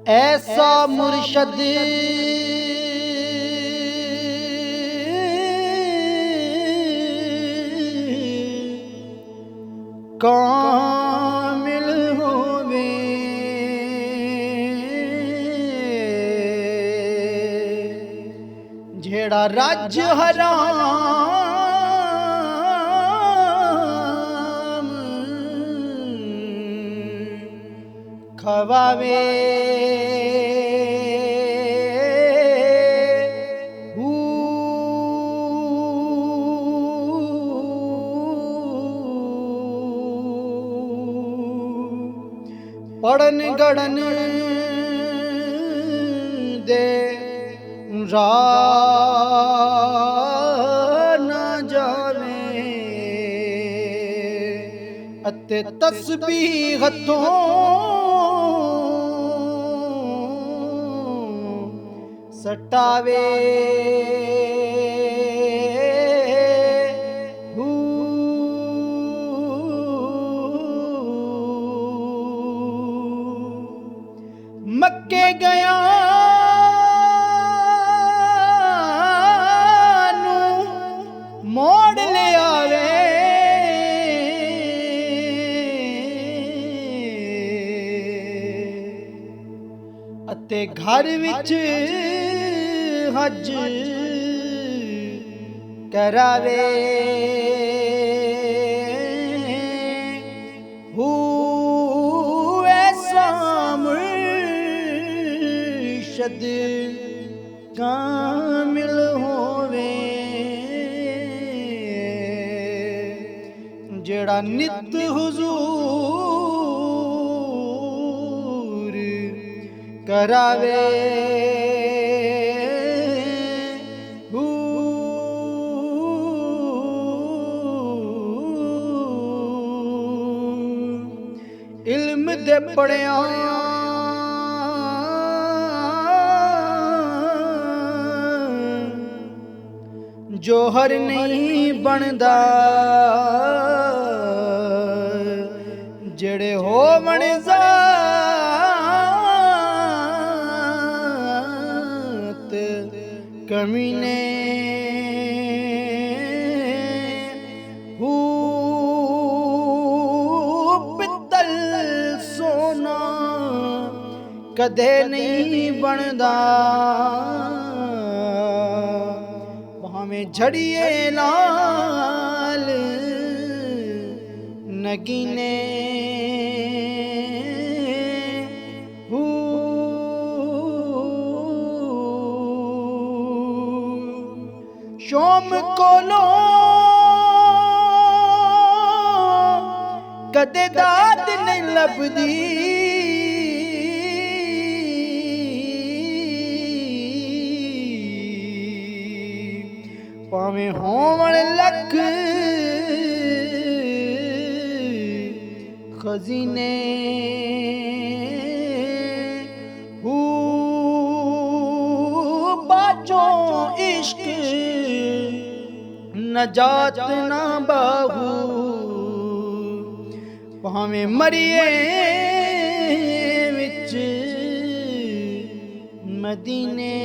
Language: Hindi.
ऐसा मुर्शद कामिल होवे, जेड़ा रज हराम खवावे। पढ़न गढ़न दे राह न जावे, अते तस्बीह हथों सटावे। मक्के गया नू मोड़ ले आवे, अते घर विच हज करावे। मुर्शद कामिल होवे, जेड़ा नित हुजूर करावे। इल्म दे पढ़िया जोहर नहीं बनदा, जेड़े होवण ज़ात कमीने। पित्तल सोना कदे नहीं बनदा, में झड़िए लाल नगीने। शोम कोलो कदे दाद नहीं लभदी, भावें होवण लख खजीने। बाजों इश्क नजात ना बाहू, भावें मरिए विच मदीने।